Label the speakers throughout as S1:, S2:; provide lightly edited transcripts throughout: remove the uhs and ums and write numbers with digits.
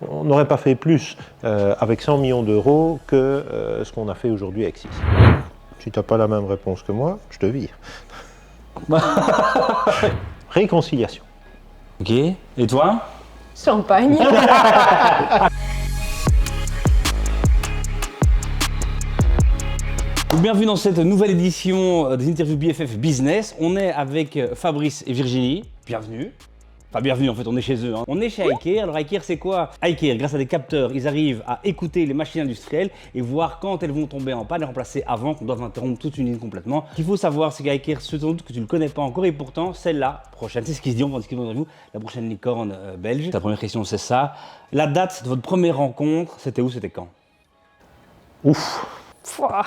S1: On n'aurait pas fait plus avec 100 millions d'euros que ce qu'on a fait aujourd'hui avec 6. Si tu n'as pas la même réponse que moi, je te vire. Réconciliation.
S2: Ok, et toi?
S3: Champagne.
S2: Bienvenue dans cette nouvelle édition des interviews BFF Business. On est avec Fabrice et Virginie. Bienvenue. Enfin bienvenue en fait, on est chez eux. On est chez iCare. Alors iCare c'est quoi? iCare, grâce à des capteurs, ils arrivent à écouter les machines industrielles et voir quand elles vont tomber en panne et remplacer avant qu'on doive interrompre toute une ligne complètement. Ce qu'il faut savoir, c'est qu'iCare, sans doute que tu ne le connais pas encore et pourtant c'est la prochaine. C'est ce qui se dit, on va discuter dans la prochaine licorne belge. La première question c'est ça. La date de votre première rencontre, c'était où, c'était quand?
S1: Ouf.
S3: Pouah.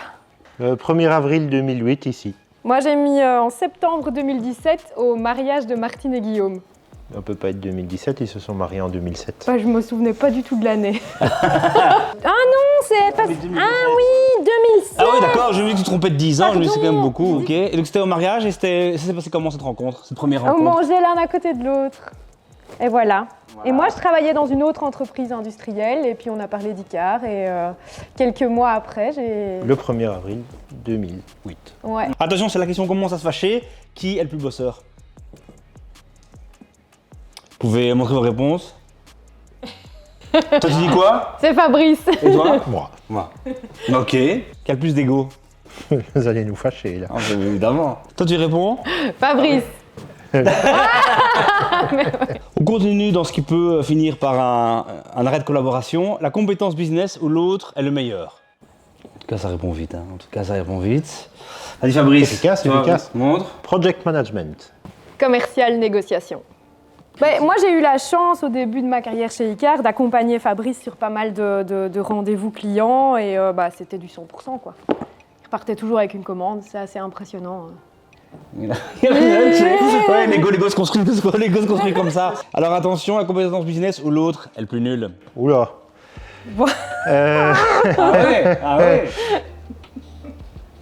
S1: 1er avril 2008 ici.
S3: Moi j'ai mis en septembre 2017 au mariage de Martine et Guillaume.
S1: Ça ne peut pas être 2017, ils se sont mariés en 2007.
S3: Bah, je me souvenais pas du tout de l'année. Ah non, c'est pas... Ah oui, 2007.
S2: Ah oui d'accord, j'ai vu que tu te trompais de 10 ans, je me dis c'est quand même beaucoup,
S3: Pardon.
S2: ok. Et donc c'était au mariage et ça s'est passé comment cette rencontre, cette première
S3: On
S2: rencontre?
S3: mangeait l'un à côté de l'autre. Et voilà. Et moi, je travaillais dans une autre entreprise industrielle et puis on a parlé d'ICAR et quelques mois après, j'ai...
S1: Le 1er avril 2008.
S3: Ouais.
S2: Attention, c'est la question commence à se fâcher. Qui est le plus bosseur? Vous pouvez montrer vos réponses. Toi tu dis quoi?
S3: C'est Fabrice.
S2: Et toi?
S1: Moi.
S2: Ok. Qui a le plus d'ego?
S1: Vous allez nous fâcher là.
S2: Ah, évidemment. Toi tu réponds?
S3: Fabrice.
S2: On continue dans ce qui peut finir par un arrêt de collaboration. La compétence business ou l'autre est le meilleur? En tout cas ça répond vite. En tout cas ça répond vite. Allez Fabrice.
S1: Efficace,
S2: tu vois,
S1: efficace.
S2: Montre.
S1: Project management.
S3: Commercial, négociation. Ben, moi, j'ai eu la chance au début de ma carrière chez ICAR d'accompagner Fabrice sur pas mal de rendez-vous clients et c'était du 100%, quoi. Il repartait toujours avec une commande, c'est assez impressionnant.
S2: Ouais, l'ego se construit comme ça. Alors attention, la compétence business ou l'autre est le plus nul?
S1: Oula.
S3: Bon.
S2: Ah ouais.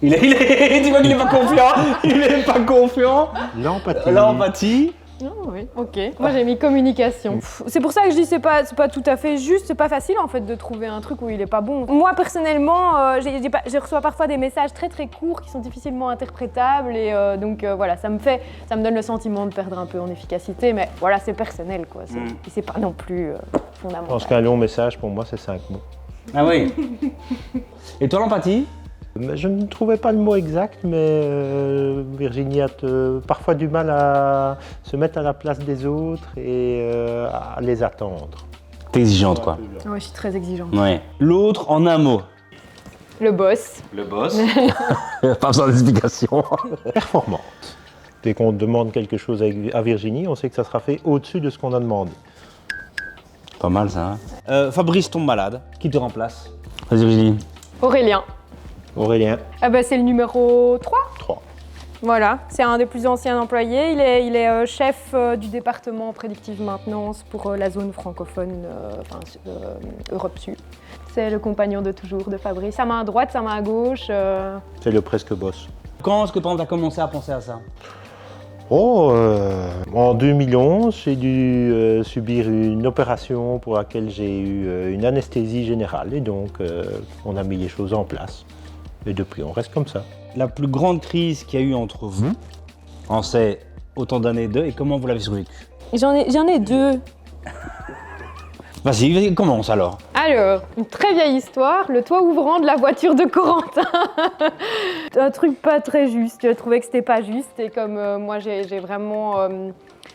S2: Tu vois qu'il est pas confiant. Il est pas confiant.
S1: L'empathie.
S2: L'empathie.
S3: Ah oui, ok. Moi j'ai mis communication. C'est pour ça que je dis c'est pas tout à fait juste, c'est pas facile en fait de trouver un truc où il est pas bon. Moi personnellement, je reçois parfois des messages très très courts qui sont difficilement interprétables et donc voilà, ça me donne le sentiment de perdre un peu en efficacité, mais voilà, c'est personnel quoi. C'est pas non plus
S1: Je
S3: fondamental.
S1: pense qu'un long message pour moi c'est 5 mots.
S2: Ah oui. Et toi l'empathie?
S1: Mais je ne trouvais pas le mot exact, mais Virginie a parfois du mal à se mettre à la place des autres et à les attendre.
S2: T'es exigeante quoi.
S3: Ouais, je suis très exigeante.
S2: Ouais. L'autre en un mot.
S3: Le boss.
S2: Le boss. Pas besoin d'explication.
S1: Performante. Dès qu'on demande quelque chose à Virginie, on sait que ça sera fait au-dessus de ce qu'on a demandé.
S2: Pas mal ça. Fabrice tombe malade. Qui te remplace? Vas-y Virginie.
S3: Aurélien.
S1: Aurélien.
S3: Ah bah c'est le numéro 3.
S1: 3.
S3: Voilà, c'est un des plus anciens employés. Il est chef du département prédictive maintenance pour la zone francophone, Europe Sud. C'est le compagnon de toujours de Fabrice. Sa main à droite, sa main à gauche.
S1: C'est le presque boss.
S2: Quand est-ce que tu as commencé à penser à ça?
S1: En 2011, j'ai dû subir une opération pour laquelle j'ai eu une anesthésie générale et donc on a mis les choses en place. Et depuis, on reste comme ça.
S2: La plus grande crise qu'il y a eu entre vous, en ces autant d'années et comment vous l'avez survécu?
S3: J'en ai deux.
S2: Vas-y, commence alors.
S3: Alors, une très vieille histoire, le toit ouvrant de la voiture de Corentin. Un truc pas très juste, je trouvais que c'était pas juste et comme moi j'ai vraiment...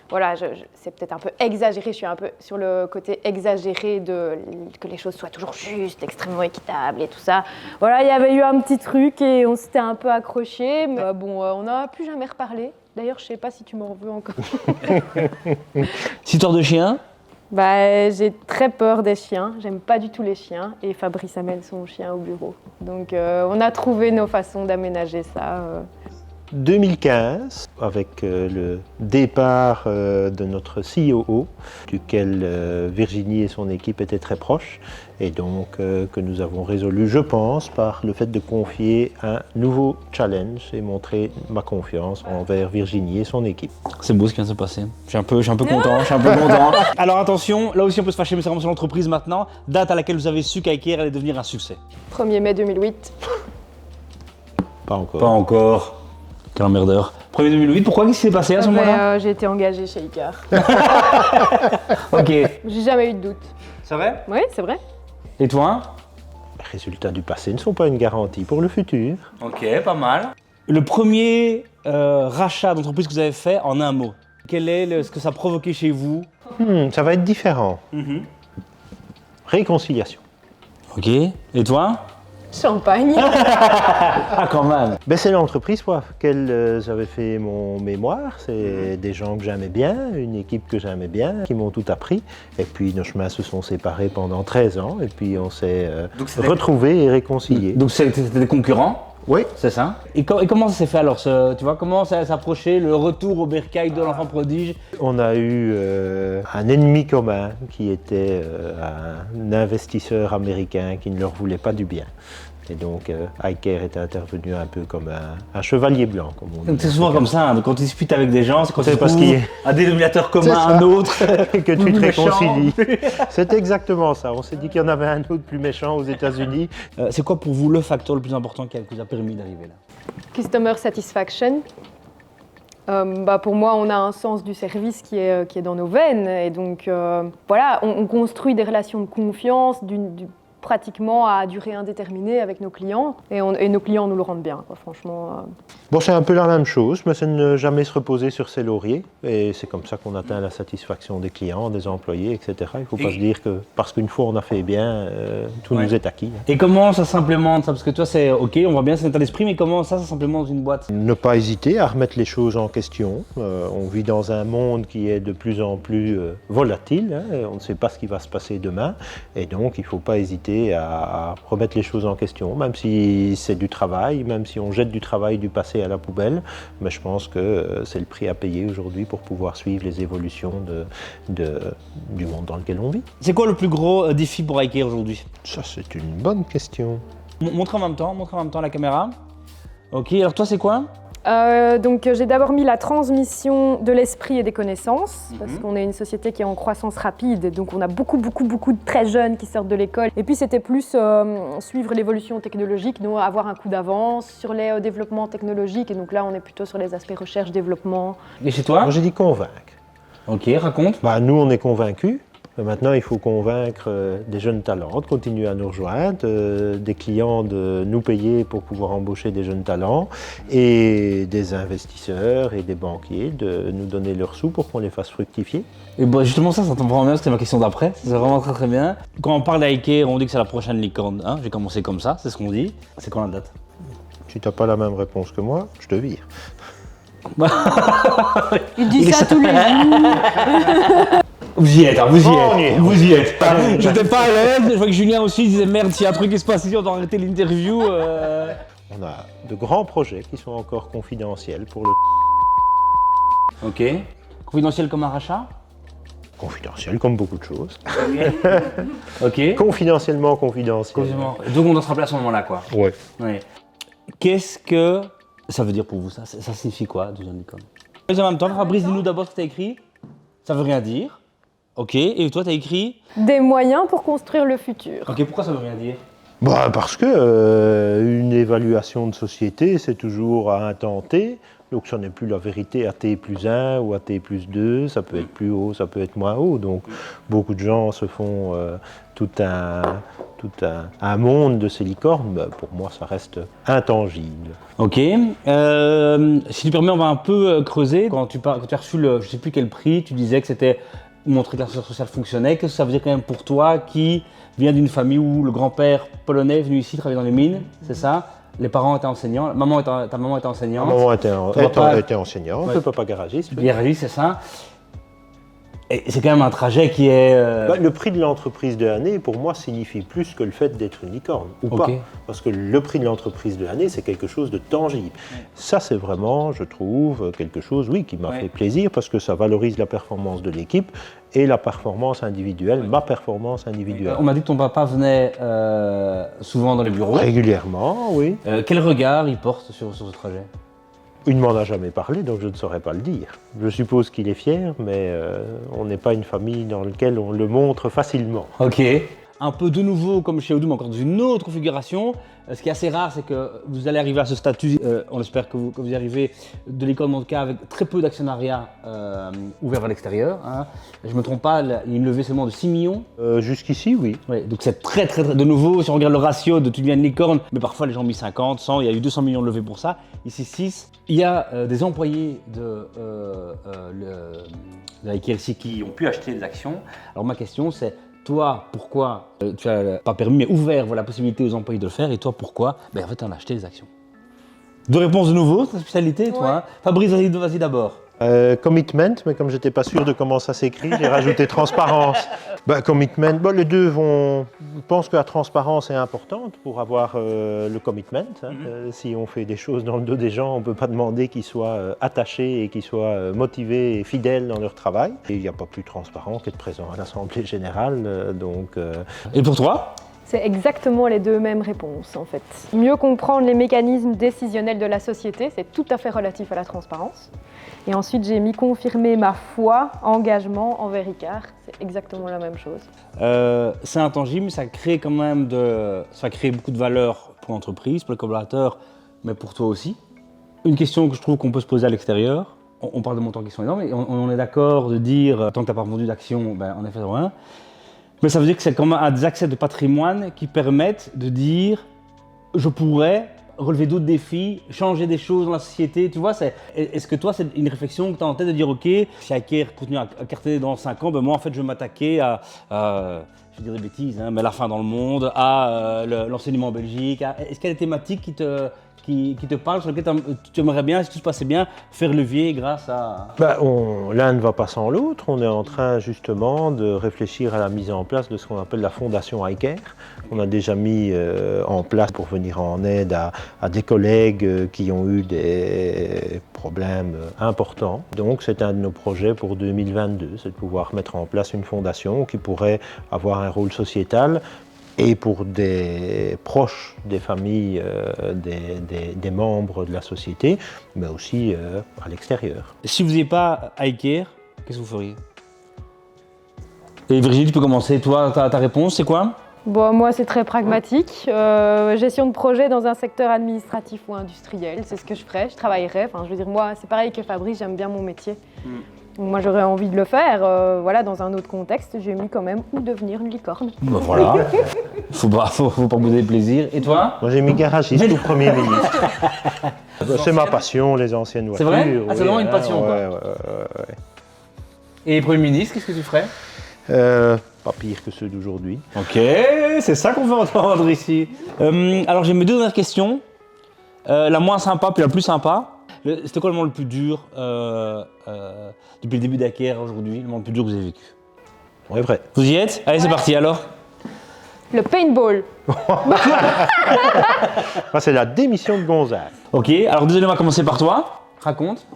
S3: Voilà, c'est peut-être un peu exagéré, je suis un peu sur le côté exagéré que les choses soient toujours justes, extrêmement équitables et tout ça. Voilà, il y avait eu un petit truc et on s'était un peu accroché, mais on n'a plus jamais reparlé. D'ailleurs, je sais pas si tu m'en veux encore.
S2: Histoire de chien?
S3: Bah, j'ai très peur des chiens, j'aime pas du tout les chiens et Fabrice amène son chien au bureau. Donc on a trouvé nos façons d'aménager ça.
S1: 2015, avec le départ de notre COO, duquel Virginie et son équipe étaient très proches, et donc que nous avons résolu, je pense, par le fait de confier un nouveau challenge et montrer ma confiance envers Virginie et son équipe.
S2: C'est beau ce qui vient de se passer. Je suis un peu content, content. Alors attention, là aussi on peut se fâcher, mais c'est vraiment sur l'entreprise maintenant. Date à laquelle vous avez su qu'Aiker allait devenir un succès.
S3: 1er mai 2008.
S1: Pas encore.
S2: Pas encore. Quel emmerdeur. 1er 2008, pourquoi? Qu'est-ce qui s'est passé à ce moment-là?
S3: J'ai été engagée chez Icar.
S2: Ok.
S3: J'ai jamais eu de doute.
S2: C'est vrai?
S3: Oui, c'est vrai.
S2: Et toi?
S1: Les résultats du passé ne sont pas une garantie pour le futur.
S2: Ok, pas mal. Le premier rachat d'entreprise que vous avez fait en un mot, quel est ce que ça a provoqué chez vous?
S1: Ça va être différent. Réconciliation.
S2: Ok. Et toi?
S3: Champagne.
S2: Ah, quand même.
S1: Ben, c'est l'entreprise pour laquelle j'avais fait mon mémoire. C'est des gens que j'aimais bien, une équipe que j'aimais bien, qui m'ont tout appris. Et puis nos chemins se sont séparés pendant 13 ans et puis on s'est retrouvés et réconciliés.
S2: Donc c'était des concurrents?
S1: Oui.
S2: C'est ça. Et comment ça s'est fait alors tu vois, comment ça s'est approché, le retour au bercail de l'enfant prodige?
S1: On a eu un ennemi commun qui était un investisseur américain qui ne leur voulait pas du bien. Et donc Aiker est intervenu un peu comme un chevalier blanc, comme on dit.
S2: C'est souvent comme ça, hein, quand tu discutes avec des gens, c'est quand tu
S1: parce
S2: trouves
S1: qu'il y a
S2: un dénominateur commun à un autre.
S1: que tu te
S2: méchant.
S1: réconcilies. C'est exactement ça. On s'est dit qu'il y en avait un autre plus méchant aux États-Unis.
S2: C'est quoi pour vous le facteur le plus important qui vous a permis d'arriver là?
S3: Customer satisfaction. Pour moi, on a un sens du service qui est dans nos veines. Et donc, voilà, on construit des relations de confiance pratiquement à durée indéterminée avec nos clients. Et nos clients nous le rendent bien, quoi, franchement.
S1: Bon, c'est un peu la même chose, mais c'est ne jamais se reposer sur ses lauriers. Et c'est comme ça qu'on atteint la satisfaction des clients, des employés, etc. Il ne faut pas se dire que parce qu'une fois on a fait bien, tout nous est acquis.
S2: Et comment ça s'implémente ça? Parce que toi, c'est ok, on voit bien cet état d'esprit, mais comment ça s'implémente dans une boîte?
S1: Ne pas hésiter à remettre les choses en question. On vit dans un monde qui est de plus en plus volatile. Hein, on ne sait pas ce qui va se passer demain. Et donc, il ne faut pas hésiter à remettre les choses en question, même si c'est du travail, même si on jette du travail du passé à la poubelle. Mais je pense que c'est le prix à payer aujourd'hui pour pouvoir suivre les évolutions du monde dans lequel on vit.
S2: C'est quoi le plus gros défi pour Aiker aujourd'hui?
S1: Ça, c'est une bonne question.
S2: Montre en même temps à la caméra. Ok, alors toi, c'est quoi?
S3: Donc j'ai d'abord mis la transmission de l'esprit et des connaissances, parce qu'on est une société qui est en croissance rapide, donc on a beaucoup de très jeunes qui sortent de l'école. Et puis c'était plus suivre l'évolution technologique, donc avoir un coup d'avance sur les développements technologiques. Et donc là, on est plutôt sur les aspects recherche-développement.
S2: Et chez toi?
S1: Moi, j'ai dit convaincre.
S2: Ok, raconte.
S1: Nous, on est convaincus. Maintenant, il faut convaincre des jeunes talents de continuer à nous rejoindre, des clients de nous payer pour pouvoir embaucher des jeunes talents et des investisseurs et des banquiers de nous donner leurs sous pour qu'on les fasse fructifier.
S2: Et bon, justement ça tombe vraiment bien, c'était ma question d'après, c'est vraiment très bien. Quand on parle d'Aiker, on dit que c'est la prochaine licorne, hein? J'ai commencé comme ça, c'est ce qu'on dit. C'est quand la date?
S1: Si tu n'as pas la même réponse que moi, je te vire.
S3: Il dit ça tous les jours.
S2: Vous y êtes, hein, vous y
S1: On y
S2: êtes,
S1: est.
S2: vous y êtes. J'étais pas à l'aise, je vois que Julien aussi disait merde, s'il y a un truc qui se passe ici, on doit arrêter l'interview.
S1: On a de grands projets qui sont encore confidentiels pour le...
S2: Ok. Confidentiel comme un rachat?
S1: Confidentiel comme beaucoup de choses.
S2: Ok.
S1: Confidentiellement confidentiel.
S2: Complètement. Donc on doit se rappeler à ce moment-là, quoi.
S1: Ouais.
S2: Ouais. Qu'est-ce que ça veut dire pour vous, ça? Ça signifie quoi, deuxième licorne? En même temps, Fabrice, dis-nous d'abord ce que tu as écrit. Ça veut rien dire. Ok, et toi, tu as écrit?
S3: Des moyens pour construire le futur.
S2: Ok, pourquoi ça veut rien dire?
S1: Parce que une évaluation de société, c'est toujours à un temps T. Donc ça n'est plus la vérité à T plus 1 ou à T plus 2. Ça peut être plus haut, ça peut être moins haut. Donc beaucoup de gens se font tout un monde de ces licornes. Pour moi, ça reste intangible.
S2: Ok. Si tu permets, on va un peu creuser. Quand tu as reçu je ne sais plus quel prix, tu disais que c'était montrer que l'ascenseur social fonctionnait. Qu'est-ce que ça veut dire quand même pour toi qui vient d'une famille où le grand-père polonais est venu ici travailler dans les mines, c'est ça? Les parents étaient enseignants, ta maman était enseignante.
S1: Ma maman était
S2: Ton papa
S1: enseignante,
S2: Ouais.
S1: le papa garagiste. Oui.
S2: Garagiste, c'est ça. Et c'est quand même un trajet qui est...
S1: Le prix de l'entreprise de l'année, pour moi, signifie plus que le fait d'être une licorne, ou
S2: Ok.
S1: pas. Parce que le prix de l'entreprise de l'année, c'est quelque chose de tangible. Ça, c'est vraiment, je trouve, quelque chose, oui, qui m'a fait plaisir, parce que ça valorise la performance de l'équipe et la performance individuelle, ma performance individuelle.
S2: On m'a dit que ton papa venait souvent dans les bureaux.
S1: Régulièrement, oui.
S2: Quel regard il porte sur ce trajet?
S1: Il ne m'en a jamais parlé, donc je ne saurais pas le dire. Je suppose qu'il est fier, mais on n'est pas une famille dans laquelle on le montre facilement.
S2: Ok. Un peu de nouveau comme chez Odoo, mais encore dans une autre configuration. Ce qui est assez rare, c'est que vous allez arriver à ce statut, on espère que vous y arrivez, de l'école en tout cas avec très peu d'actionnariat ouvert vers l'extérieur. Hein. Je ne me trompe pas, il y a une levée seulement de 6 millions.
S1: Jusqu'ici, oui.
S2: Ouais, donc c'est très de nouveau, si on regarde le ratio de tu deviens une licorne, mais parfois les gens ont mis 50, 100, il y a eu 200 millions de levés pour ça, ici 6. Il y a des employés de la IKLC qui ont pu acheter des actions. Alors ma question c'est, toi, pourquoi tu n'as pas permis, mais ouvert la possibilité aux employés de le faire, et toi, pourquoi en fait, tu en as acheté des actions? Deux réponses de nouveau, c'est ta spécialité, toi. Hein. Fabrice, vas-y d'abord.
S1: Commitment, mais comme je n'étais pas sûr de comment ça s'écrit, j'ai rajouté transparence. Commitment, les deux vont... Je pense que la transparence est importante pour avoir le commitment. Hein. Si on fait des choses dans le dos des gens, on ne peut pas demander qu'ils soient attachés et qu'ils soient motivés et fidèles dans leur travail. Et il n'y a pas plus transparent qu'être présent à l'Assemblée Générale.
S2: Et pour toi?
S3: C'est exactement les deux mêmes réponses en fait. Mieux comprendre les mécanismes décisionnels de la société, c'est tout à fait relatif à la transparence. Et ensuite, j'ai mis confirmer ma foi, engagement envers Icare. C'est exactement la même chose.
S2: C'est intangible, mais ça crée quand même ça crée beaucoup de valeur pour l'entreprise, pour les collaborateurs, mais pour toi aussi. Une question que je trouve qu'on peut se poser à l'extérieur, on parle de montants qui sont énormes, et on est d'accord de dire, tant que tu n'as pas vendu d'actions, en effet, rien. Mais ça veut dire que c'est quand même des accès de patrimoine qui permettent de dire je pourrais relever d'autres défis, changer des choses dans la société. Tu vois, est-ce que toi, c'est une réflexion que tu as en tête de dire ok, si Icare continue à cartonner dans 5 ans, moi en fait je vais m'attaquer à je vais dire des bêtises, hein, mais la fin dans le monde, à l'enseignement en Belgique. Est-ce qu'il y a des thématiques qui te parlent, sur lesquelles tu aimerais bien, si tout se passait bien, faire levier grâce à...
S1: L'un ne va pas sans l'autre. On est en train justement de réfléchir à la mise en place de ce qu'on appelle la fondation Icare. On a déjà mis en place pour venir en aide à des collègues qui ont eu des problèmes importants. Donc c'est un de nos projets pour 2022, c'est de pouvoir mettre en place une fondation qui pourrait avoir un rôle sociétal et pour des proches des familles, des membres de la société, mais aussi à l'extérieur.
S2: Si vous n'aviez pas Icare, qu'est-ce que vous feriez? Et Virginie, tu peux commencer. Toi, ta réponse, c'est quoi?
S3: Moi, c'est très pragmatique. Gestion de projet dans un secteur administratif ou industriel, c'est ce que je ferais, je travaillerais. Enfin, je veux dire, moi, c'est pareil que Fabrice, j'aime bien mon métier. Donc, moi, j'aurais envie de le faire, dans un autre contexte. J'ai mis quand même où devenir une licorne.
S2: Voilà, faut pas bouder le plaisir. Et toi?
S1: Moi, j'ai mis garagiste au Premier ministre. C'est ma passion, les anciennes voitures.
S2: C'est vrai? C'est vraiment une passion, quoi.
S1: Ouais.
S2: Et Premier ministre, qu'est-ce que tu ferais?
S1: Pas pire que ceux d'aujourd'hui.
S2: Ok, c'est ça qu'on veut entendre ici. Alors j'ai mes deux dernières questions. La moins sympa puis la plus sympa. C'était quoi le moment le plus dur depuis le début d'Icare aujourd'hui, le moment le plus dur que vous avez vécu?
S1: On est prêt.
S2: Vous y êtes? Allez, c'est parti alors.
S3: Le paintball.
S1: C'est la démission de Gonzague.
S2: Ok, alors désolé, on va commencer par toi. Raconte.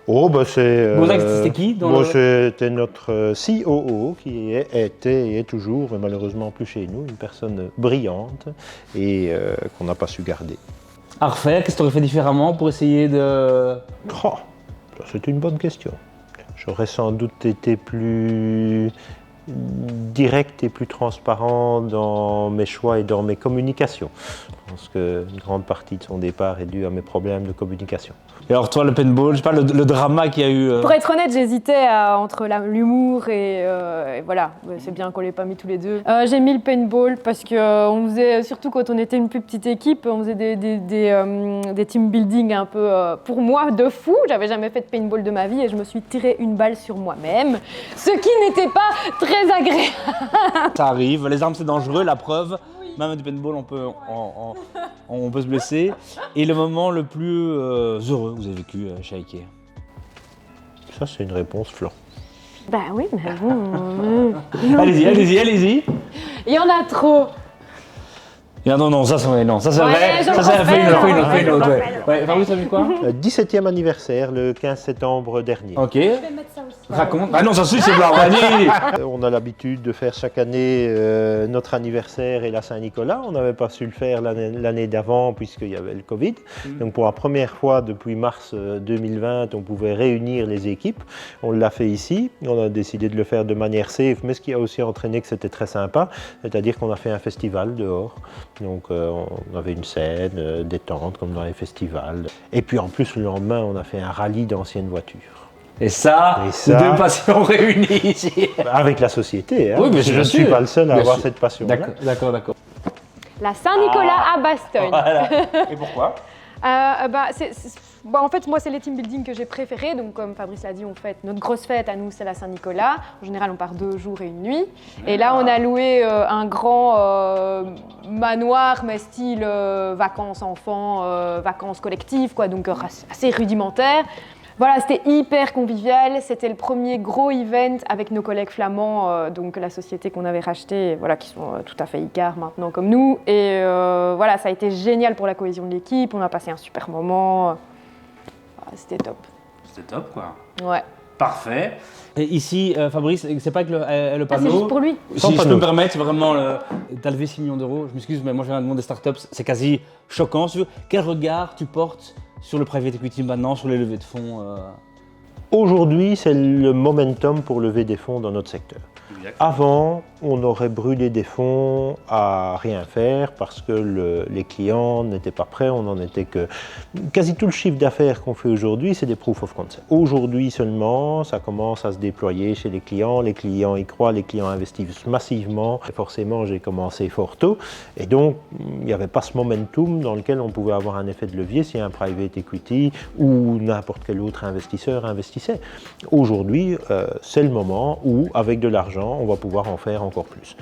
S1: Gonzague,
S2: c'était qui
S1: C'était notre COO qui était et est toujours, mais malheureusement plus chez nous, une personne brillante et qu'on n'a pas su garder.
S2: À refaire, qu'est-ce que tu aurais fait différemment pour essayer de...
S1: C'est une bonne question. J'aurais sans doute été plus direct et plus transparent dans mes choix et dans mes communications. Je pense qu'une grande partie de son départ est due à mes problèmes de communication.
S2: Et alors toi, le paintball, je sais pas, le drama qu'il y a eu...
S3: Pour être honnête, j'hésitais entre l'humour et voilà, c'est bien qu'on l'ait pas mis tous les deux. J'ai mis le paintball parce qu'on faisait, surtout quand on était une plus petite équipe, on faisait des team building un peu, pour moi, de fou. J'avais jamais fait de paintball de ma vie et je me suis tiré une balle sur moi-même, ce qui n'était pas très agréable.
S2: Ça arrive, les armes c'est dangereux, la preuve. Même du paintball, on peut se blesser. Et le moment le plus heureux que vous avez vécu chez Icare?
S1: Ça, c'est une réponse flan.
S3: Bah oui, mais bon.
S2: Allez-y.
S3: Il y en a trop.
S2: Non, ça c'est vrai.
S3: Ouais,
S2: Ça
S3: j'en
S2: c'est
S3: refais, j'en
S2: fait une autre.
S3: refais.
S2: Ouais, Fabrice, t'as vu quoi?
S1: 17e anniversaire, le 15 septembre dernier.
S2: Ok. Raconte. Ah non, ça c'est blanc, vas-y.
S1: On a l'habitude de faire chaque année notre anniversaire et la Saint-Nicolas. On n'avait pas su le faire l'année d'avant puisqu'il y avait le Covid. Donc pour la première fois depuis mars 2020, on pouvait réunir les équipes. On l'a fait ici. On a décidé de le faire de manière safe, mais ce qui a aussi entraîné que c'était très sympa, c'est-à-dire qu'on a fait un festival dehors. Donc on avait une scène, des tentes comme dans les festivals. Et puis en plus le lendemain, on a fait un rallye d'anciennes voitures.
S2: Et ça, deux passions réunies ici.
S1: Avec la société, hein.
S2: Oui, mais
S1: je
S2: bien
S1: ne suis
S2: sûr.
S1: pas le seul à
S2: Bien
S1: avoir
S2: sûr.
S1: cette passion-là.
S2: D'accord.
S3: La Saint-Nicolas à Bastogne.
S2: Voilà. Et pourquoi?
S3: En fait, moi, c'est les team building que j'ai préférés. Donc, comme Fabrice l'a dit, on fête notre grosse fête à nous, c'est la Saint-Nicolas. En général, on part 2 jours et 1 nuit. Et là, on a loué un grand manoir, mais style vacances enfants, vacances collectives, quoi. Donc, assez rudimentaire. Voilà, c'était hyper convivial. C'était le premier gros event avec nos collègues flamands, donc la société qu'on avait rachetée, voilà, qui sont tout à fait Icar maintenant comme nous. Et voilà, ça a été génial pour la cohésion de l'équipe. On a passé un super moment. C'était top.
S2: C'était top, quoi.
S3: Ouais.
S2: Parfait. Et ici, Fabrice, c'est pas que le
S3: Ah,
S2: panneau.
S3: c'est juste pour lui.
S2: Si je peux me permettre, c'est vraiment. T'as levé 6 millions d'euros. Je m'excuse, mais moi, je viens du monde des startups. C'est quasi choquant. Si tu veux. Quel regard tu portes sur le private equity maintenant, sur les levées de fonds
S1: Aujourd'hui, c'est le momentum pour lever des fonds dans notre secteur. Avant, on aurait brûlé des fonds à rien faire parce que les clients n'étaient pas prêts, on n'en était que... Quasi tout le chiffre d'affaires qu'on fait aujourd'hui, c'est des proof of concept. Aujourd'hui seulement, ça commence à se déployer chez les clients y croient, les clients investissent massivement. Et forcément, j'ai commencé fort tôt et donc il n'y avait pas ce momentum dans lequel on pouvait avoir un effet de levier si un private equity ou n'importe quel autre investisseur investissait. Aujourd'hui, c'est le moment où, avec de l'argent, on va pouvoir en faire encore plus.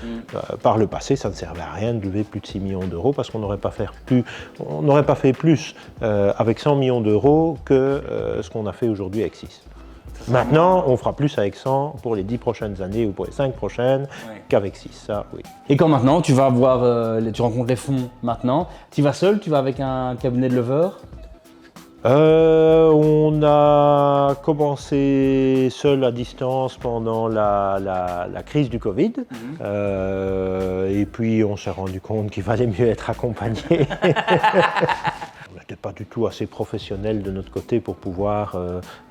S1: Par le passé, ça ne servait à rien de lever plus de 6 millions d'euros parce qu'on n'aurait pas fait plus avec 100 millions d'euros que ce qu'on a fait aujourd'hui avec 6. Maintenant, on fera plus avec 100 pour les 10 prochaines années ou pour les 5 prochaines qu'avec 6, ça oui.
S2: Et quand maintenant, tu vas voir, tu rencontres les fonds maintenant, tu vas seul, tu vas avec un cabinet de leveurs?
S1: On a commencé seul à distance pendant la crise du Covid et puis on s'est rendu compte qu'il valait mieux être accompagné. On n'était pas du tout assez professionnel de notre côté pour pouvoir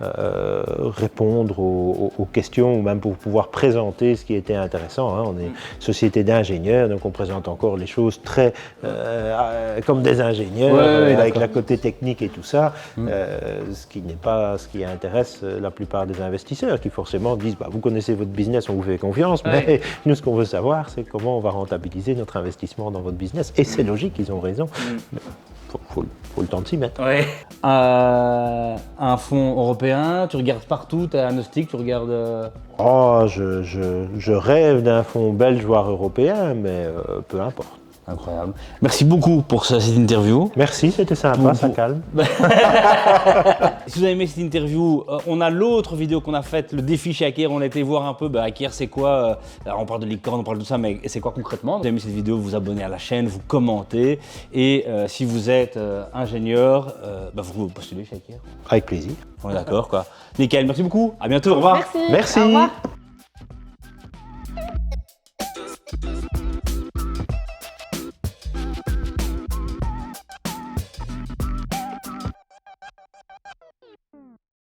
S1: répondre aux questions ou même pour pouvoir présenter ce qui était intéressant. Hein. On est une société d'ingénieurs, donc on présente encore les choses très comme des ingénieurs, avec la côté technique et tout ça, ce qui n'est pas ce qui intéresse la plupart des investisseurs qui forcément disent vous connaissez votre business, on vous fait confiance, mais nous ce qu'on veut savoir c'est comment on va rentabiliser notre investissement dans votre business. Et c'est logique, ils ont raison. Faut le temps de s'y mettre.
S2: Un fonds européen, tu regardes partout, tu as un Agnostic, tu regardes...
S1: Je rêve d'un fonds belge voire européen, mais peu importe.
S2: Incroyable. Merci beaucoup pour cette interview.
S1: Merci, c'était sympa, ça calme.
S2: Si vous avez aimé cette interview, on a l'autre vidéo qu'on a faite, le défi chez Acquair. On a été voir un peu, Acquair c'est quoi, on parle de licorne, on parle de tout ça, mais c'est quoi concrètement? Si vous avez aimé cette vidéo, vous vous abonnez à la chaîne, vous commentez. Et si vous êtes ingénieur, vous postulez chez Acquair.
S1: Avec plaisir.
S2: On est d'accord, quoi. Nickel, merci beaucoup, à bientôt, au revoir.
S3: Merci.
S1: Merci.
S3: Au revoir.